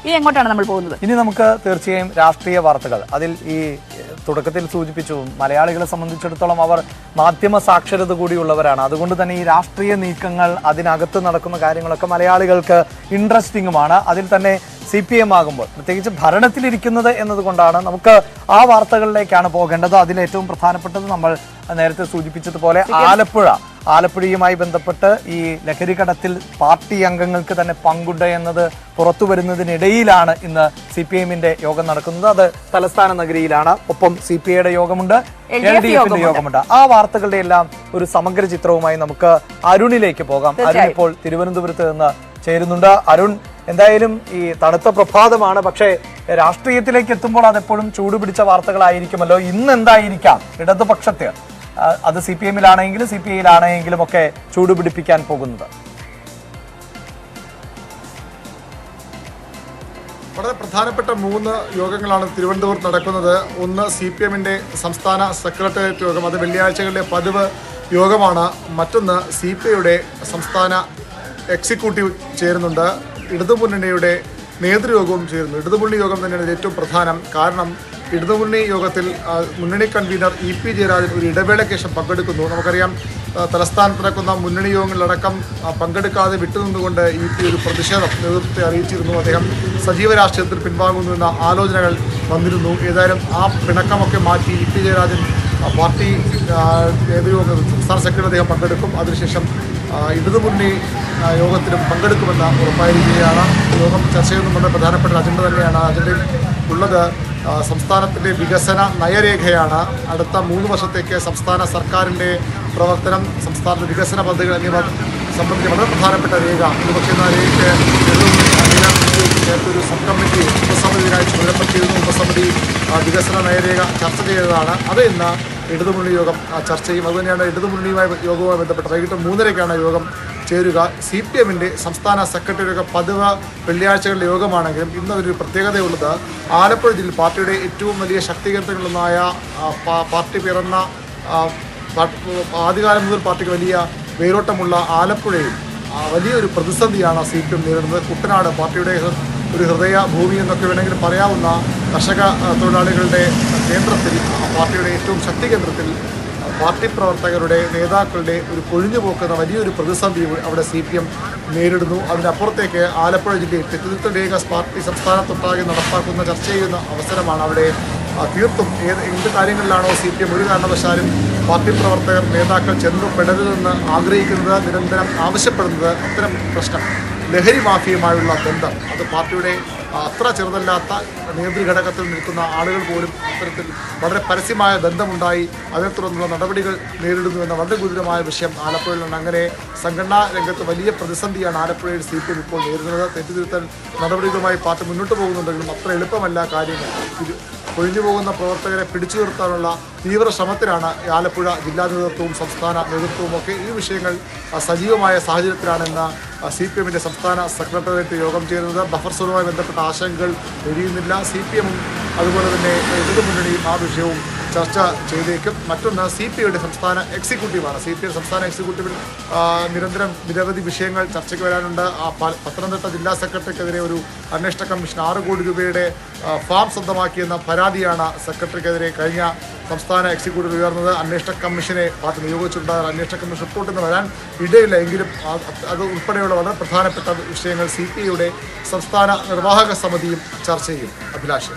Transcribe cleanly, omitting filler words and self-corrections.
ഇനി എങ്ങോട്ടാണ് നമ്മൾ പോകുന്നത്? ഇനി നമുക്ക് തീർച്ചയായും രാഷ്ട്രീയ വാർത്തകൾ. അതിൽ ഈ തുടക്കത്തിൽ സൂചിപ്പിച്ചു, മലയാളികളെ സംബന്ധിച്ചിടത്തോളം അവർ മാധ്യമ സാക്ഷരത കൂടിയുള്ളവരാണ്. അതുകൊണ്ട് തന്നെ ഈ രാഷ്ട്രീയ നീക്കങ്ങൾ, അതിനകത്ത് നടക്കുന്ന കാര്യങ്ങളൊക്കെ മലയാളികൾക്ക് ഇൻട്രസ്റ്റിംഗുമാണ്. അതിൽ തന്നെ CPM ആകുമ്പോൾ, പ്രത്യേകിച്ച് ഭരണത്തിലിരിക്കുന്നത് എന്നതുകൊണ്ടാണ് നമുക്ക് ആ വാർത്തകളിലേക്കാണ് പോകേണ്ടത്. അതിലേറ്റവും പ്രധാനപ്പെട്ടത് നമ്മൾ നേരത്തെ സൂചിപ്പിച്ചതുപോലെ ആലപ്പുഴയുമായി ബന്ധപ്പെട്ട് ഈ ലഹരി കടത്തിൽ പാർട്ടി അംഗങ്ങൾക്ക് തന്നെ പങ്കുണ്ട് എന്നത് പുറത്തു വരുന്നതിനിടയിലാണ് ഇന്ന് CPM-ന്റെ യോഗം നടക്കുന്നത്. അത് തലസ്ഥാന നഗരിയിലാണ്. ഒപ്പം CPI-യുടെ യോഗമുണ്ട്, LDF-ന്റെ യോഗമുണ്ട്. ആ വാർത്തകളുടെ എല്ലാം ഒരു സമഗ്ര ചിത്രവുമായി നമുക്ക് അരുണിലേക്ക് പോകാം. അരുൺ ഇപ്പോൾ തിരുവനന്തപുരത്ത് നിന്ന് ചേരുന്നുണ്ട്. അരുൺ, എന്തായാലും ഈ തണുത്ത പ്രഭാതമാണ്, പക്ഷേ രാഷ്ട്രീയത്തിലേക്ക് എത്തുമ്പോൾ അതെപ്പോഴും ചൂടുപിടിച്ച വാർത്തകളായിരിക്കുമല്ലോ. ഇന്ന് എന്തായിരിക്കാം ഇടതുപക്ഷത്തെ, അത് CPM-ലാണെങ്കിലും CPI-ലാണെങ്കിലും ഒക്കെ ചൂടുപിടിപ്പിക്കാൻ പോകുന്നത്? വളരെ പ്രധാനപ്പെട്ട 3 യോഗങ്ങളാണ് തിരുവനന്തപുരത്ത് നടക്കുന്നത്. ഒന്ന് CPM-ന്റെ സംസ്ഥാന സെക്രട്ടേറിയറ്റ് യോഗം, അത് വെള്ളിയാഴ്ചകളിലെ പതിവ് യോഗമാണ്. മറ്റൊന്ന് CPI-യുടെ സംസ്ഥാന എക്സിക്യൂട്ടീവ് ചേരുന്നുണ്ട്. ഇടതുമുന്നണിയുടെ നേതൃയോഗവും ചേരുന്നു. ഇടതുമുന്നണി യോഗം തന്നെയാണ് ഏറ്റവും പ്രധാനം. കാരണം ഇടതുമുന്നണി യോഗത്തിൽ മുന്നണി കൺവീനർ EP ജയരാജൻ ഒരു ഇടവേളയ്ക്ക് ശേഷം പങ്കെടുക്കുന്നു. നമുക്കറിയാം, തലസ്ഥാനത്ത് നടക്കുന്ന മുന്നണി യോഗങ്ങളിലടക്കം പങ്കെടുക്കാതെ വിട്ടുനിന്നുകൊണ്ട് EP ഒരു പ്രതിഷേധം നേതൃത്വത്തെ അറിയിച്ചിരുന്നു. അദ്ദേഹം സജീവ രാഷ്ട്രീയത്തിൽ പിൻവാങ്ങുന്നു എന്ന ആലോചനകൾ വന്നിരുന്നു. ഏതായാലും ആ പിണക്കമൊക്കെ മാറ്റി EP ജയരാജൻ പാർട്ടി നേതൃയോഗം സംസ്ഥാന സെക്രട്ടറി അദ്ദേഹം പങ്കെടുക്കും. അതിനുശേഷം ഇടതുമുന്നണി യോഗത്തിലും പങ്കെടുക്കുമെന്ന് ഉറപ്പായിരിക്കുകയാണ്. യോഗം ചർച്ച ചെയ്യുന്ന വളരെ പ്രധാനപ്പെട്ട അജണ്ട തന്നെയാണ്. അജണ്ടയിൽ ഉള്ളത് സംസ്ഥാനത്തിൻ്റെ വികസന നയരേഖയാണ്. അടുത്ത 3 വർഷത്തേക്ക് സംസ്ഥാന സർക്കാരിൻ്റെ പ്രവർത്തനം, സംസ്ഥാനത്തെ വികസന പദ്ധതികൾ എന്നിവ സംബന്ധിച്ച് വളരെ പ്രധാനപ്പെട്ട രേഖ. ഒരുപക്ഷെ ആ രേഖയ്ക്ക് നേരത്തെ സബ് കമ്മിറ്റി ഉപസമിതിയായി ചുമതലപ്പെടുത്തിയിരുന്നു. ഉപസമിതി വികസന നയരേഖ ചർച്ച ചെയ്തതാണ്. അത് ഇന്ന് ഇടതുമുന്നണി യോഗം ചർച്ച ചെയ്യും. അതുതന്നെയാണ് യോഗവുമായി ബന്ധപ്പെട്ട് വൈകിട്ട് 3:30-ക്കാണ് യോഗം ചേരുക. CPM-ന്റെ സംസ്ഥാന സെക്രട്ടറിയുടെ പതിവ് വെള്ളിയാഴ്ചകളിലെ യോഗമാണെങ്കിലും ഇന്നൊരു പ്രത്യേകതയുള്ളത്, ആലപ്പുഴ ജില്ലയിൽ പാർട്ടിയുടെ ഏറ്റവും വലിയ ശക്തി കേന്ദ്രങ്ങളിലൊന്നായ പാർട്ടി പിറന്ന ആദ്യകാലം മുതൽ പാർട്ടിക്ക് വലിയ വേരോട്ടമുള്ള ആലപ്പുഴയിൽ വലിയൊരു പ്രതിസന്ധിയാണ് CPM നേരിടുന്നത്. കുട്ടനാട് പാർട്ടിയുടെ ഒരു ഹൃദയ ഭൂമി എന്നൊക്കെ വേണമെങ്കിൽ പറയാവുന്ന കർഷക തൊഴിലാളികളുടെ കേന്ദ്രത്തിൽ, പാർട്ടിയുടെ ഏറ്റവും ശക്തി കേന്ദ്രത്തിൽ പാർട്ടി പ്രവർത്തകരുടെ നേതാക്കളുടെ ഒരു കൊഴിഞ്ഞുപോക്കുന്ന വലിയൊരു പ്രതിസന്ധി അവിടെ CPM നേരിടുന്നു. അതിനപ്പുറത്തേക്ക് ആലപ്പുഴ ജില്ലയിൽ തെറ്റുതിരുത്തൽ രേഖ പാർട്ടി സംസ്ഥാനത്തൊട്ടാകെ നടപ്പാക്കുന്ന ചർച്ച ചെയ്യുന്ന അവസരമാണ്. അവിടെ തീർത്തും എന്ത് കാര്യങ്ങളിലാണോ CPM ഒരു കാരണവശാലും പാർട്ടി പ്രവർത്തകർ നേതാക്കൾ ചെന്നു പെടരുതെന്ന് ആഗ്രഹിക്കുന്നത്, നിരന്തരം ആവശ്യപ്പെടുന്നത്, അത്തരം പ്രശ്നം ലഹരി മാഫിയുമായുള്ള ബന്ധം, അത് പാർട്ടിയുടെ അത്ര ചെറുതല്ലാത്ത നേതൃഘടകത്തിൽ നിൽക്കുന്ന ആളുകൾ പോലും അത്തരത്തിൽ വളരെ പരസ്യമായ ബന്ധമുണ്ടായി അതിനെ തുടർന്നുള്ള നടപടികൾ നേരിടുന്നുവെന്ന വളരെ ഗുരുതരമായ വിഷയം ആലപ്പുഴയിലുണ്ട്. അങ്ങനെ സംഘടനാ രംഗത്ത് വലിയ പ്രതിസന്ധിയാണ് ആലപ്പുഴയിൽ CPM ഇപ്പോൾ നേരിടുന്നത്. തെറ്റുതിരുത്തൽ നടപടികളുമായി പാർട്ടി മുന്നോട്ട് പോകുന്നുണ്ടെങ്കിലും അത്ര എളുപ്പമല്ല കാര്യങ്ങൾ. ഒഴിഞ്ഞു പോകുന്ന പ്രവർത്തകരെ പിടിച്ചു നിർത്താനുള്ള തീവ്ര ശ്രമത്തിലാണ് ആലപ്പുഴ ജില്ലാ നേതൃത്വവും സംസ്ഥാന നേതൃത്വവും ഒക്കെ. ഈ വിഷയങ്ങൾ സജീവമായ സാഹചര്യത്തിലാണെന്ന് CPM-ന്റെ സംസ്ഥാന സെക്രട്ടേറിയറ്റ് യോഗം ചേരുന്നത്. ബഫർ സോണുമായി ബന്ധപ്പെട്ട ആശങ്കകൾ ഒഴിയുന്നില്ല. CPM-ഉം അതുപോലെ തന്നെ ഇടതുമുന്നണിയും ആ വിഷയവും ചർച്ച ചെയ്തേക്കും. മറ്റൊന്ന് CPI-യുടെ സംസ്ഥാന എക്സിക്യൂട്ടീവാണ്. CPI സംസ്ഥാന എക്സിക്യൂട്ടീവിൽ നിരന്തരം നിരവധി വിഷയങ്ങൾ ചർച്ചയ്ക്ക് വരാനുണ്ട്. പത്തനംതിട്ട ജില്ലാ സെക്രട്ടറിക്കെതിരെ ഒരു അന്വേഷണ കമ്മീഷൻ 6 കോടി രൂപയുടെ ഫാം സ്വന്തമാക്കിയെന്ന പരാതിയാണ് സെക്രട്ടറിക്കെതിരെ കഴിഞ്ഞ സംസ്ഥാന എക്സിക്യൂട്ടീവ് ഉയർന്നത്. അന്വേഷണ കമ്മീഷനെ പാർട്ടി നിയോഗിച്ചിട്ടുണ്ടായ അന്വേഷണ കമ്മീഷൻ റിപ്പോർട്ടിന് വരാൻ ഇടയില്ല. എങ്കിലും അത് ഉൾപ്പെടെയുള്ള വളരെ പ്രധാനപ്പെട്ട വിഷയങ്ങൾ CPI-യുടെ സംസ്ഥാന നിർവാഹക സമിതിയും ചർച്ച ചെയ്യും. അഭിലാഷ്.